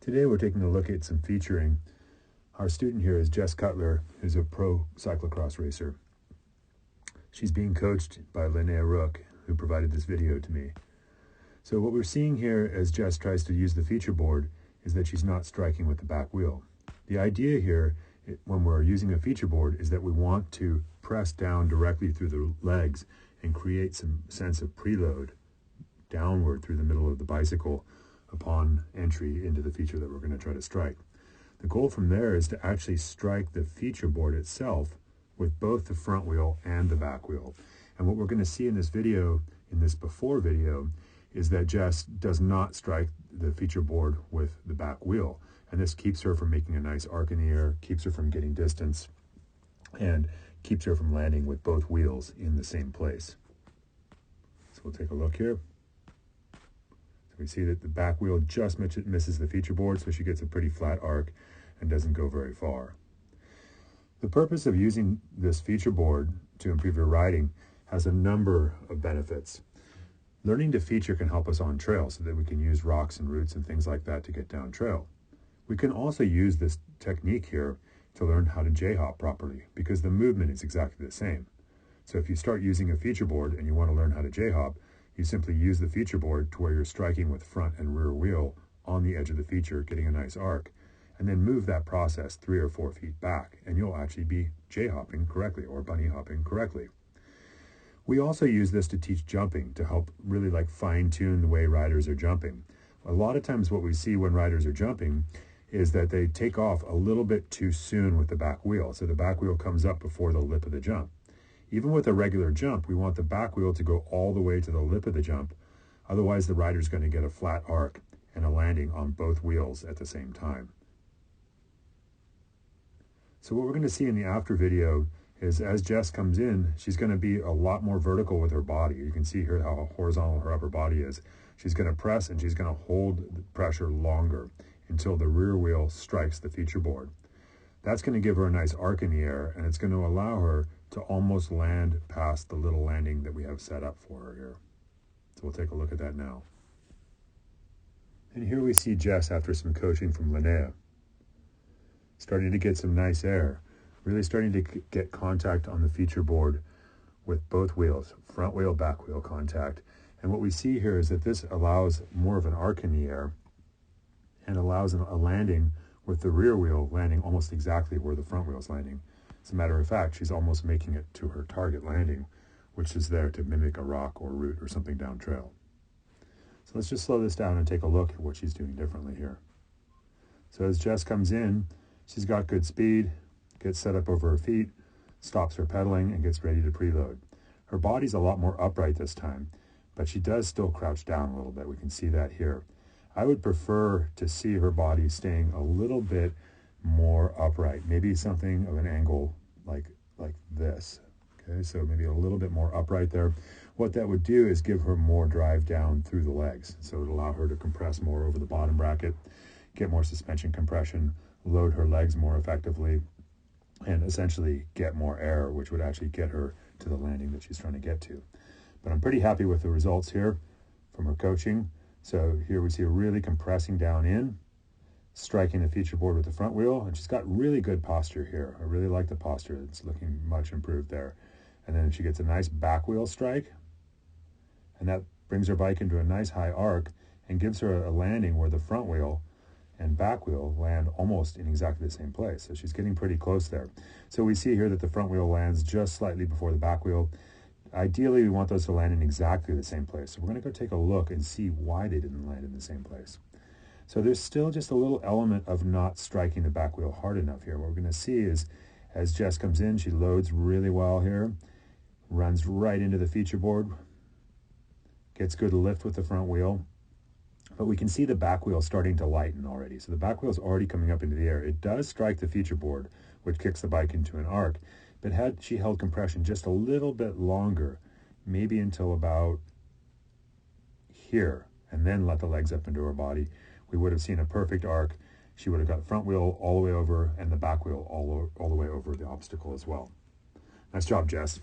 Today we're taking a look at some featuring. Our student here is Jess Cutler, who's a pro cyclocross racer. She's being coached by Linnea Rook, who provided this video to me. So what we're seeing here as Jess tries to use the feature board is that she's not striking with the back wheel. The idea here, when we're using a feature board, is that we want to press down directly through the legs and create some sense of preload downward through the middle of the bicycle upon entry into the feature that we're going to try to strike. The goal from there is to actually strike the feature board itself with both the front wheel and the back wheel. And what we're going to see in this video, in this before video, is that Jess does not strike the feature board with the back wheel. And this keeps her from making a nice arc in the air, keeps her from getting distance, and keeps her from landing with both wheels in the same place. So we'll take a look here. So we see that the back wheel just misses the feature board, so she gets a pretty flat arc and doesn't go very far. The purpose of using this feature board to improve your riding has a number of benefits. Learning to feature can help us on trail so that we can use rocks and roots and things like that to get down trail. We can also use this technique here to learn how to J-hop properly because the movement is exactly the same. So if you start using a feature board and you want to learn how to J-hop, you simply use the feature board to where you're striking with front and rear wheel on the edge of the feature, getting a nice arc, and then move that process 3 or 4 feet back, and you'll actually be J-hopping correctly or bunny hopping correctly. We also use this to teach jumping to help really fine-tune the way riders are jumping. A lot of times what we see when riders are jumping is that they take off a little bit too soon with the back wheel. So the back wheel comes up before the lip of the jump. Even with a regular jump, we want the back wheel to go all the way to the lip of the jump. Otherwise, the rider's going to get a flat arc and a landing on both wheels at the same time. So what we're going to see in the after video is as Jess comes in, she's going to be a lot more vertical with her body. You can see here how horizontal her upper body is. She's going to press and she's going to hold the pressure longer until the rear wheel strikes the feature board. That's going to give her a nice arc in the air, and it's going to allow her to almost land past the little landing that we have set up for her here. So we'll take a look at that now. And here we see Jess after some coaching from Linnea, starting to get some nice air, really starting to get contact on the feature board with both wheels, front wheel, back wheel contact. And what we see here is that this allows more of an arc in the air and allows a landing with the rear wheel landing almost exactly where the front wheel is landing. As a matter of fact, she's almost making it to her target landing, which is there to mimic a rock or root or something down trail. So let's just slow this down and take a look at what she's doing differently here. So as Jess comes in, she's got good speed, gets set up over her feet, stops her pedaling, and gets ready to preload. Her body's a lot more upright this time, but she does still crouch down a little bit. We can see that here. I would prefer to see her body staying a little bit more upright, maybe something of an angle like this. Okay, so maybe a little bit more upright there. What that would do is give her more drive down through the legs. So it would allow her to compress more over the bottom bracket, get more suspension compression, load her legs more effectively, and essentially get more air, which would actually get her to the landing that she's trying to get to. But I'm pretty happy with the results here from her coaching. So here we see her really compressing down in, striking the feature board with the front wheel, and she's got really good posture here. I really like the posture. It's looking much improved there. And then she gets a nice back wheel strike, and that brings her bike into a nice high arc and gives her a landing where the front wheel and back wheel land almost in exactly the same place. So she's getting pretty close there. So we see here that the front wheel lands just slightly before the back wheel. Ideally, we want those to land in exactly the same place. So we're going to go take a look and see why they didn't land in the same place. So there's still just a little element of not striking the back wheel hard enough here. What we're going to see is as Jess comes in, she loads really well here, runs right into the feature board, gets good lift with the front wheel, but we can see the back wheel starting to lighten already. So the back wheel is already coming up into the air. It does strike the feature board, which kicks the bike into an arc. But had she held compression just a little bit longer, maybe until about here, and then let the legs up into her body, we would have seen a perfect arc. She would have got the front wheel all the way over and the back wheel all the way over the obstacle as well. Nice job, Jess.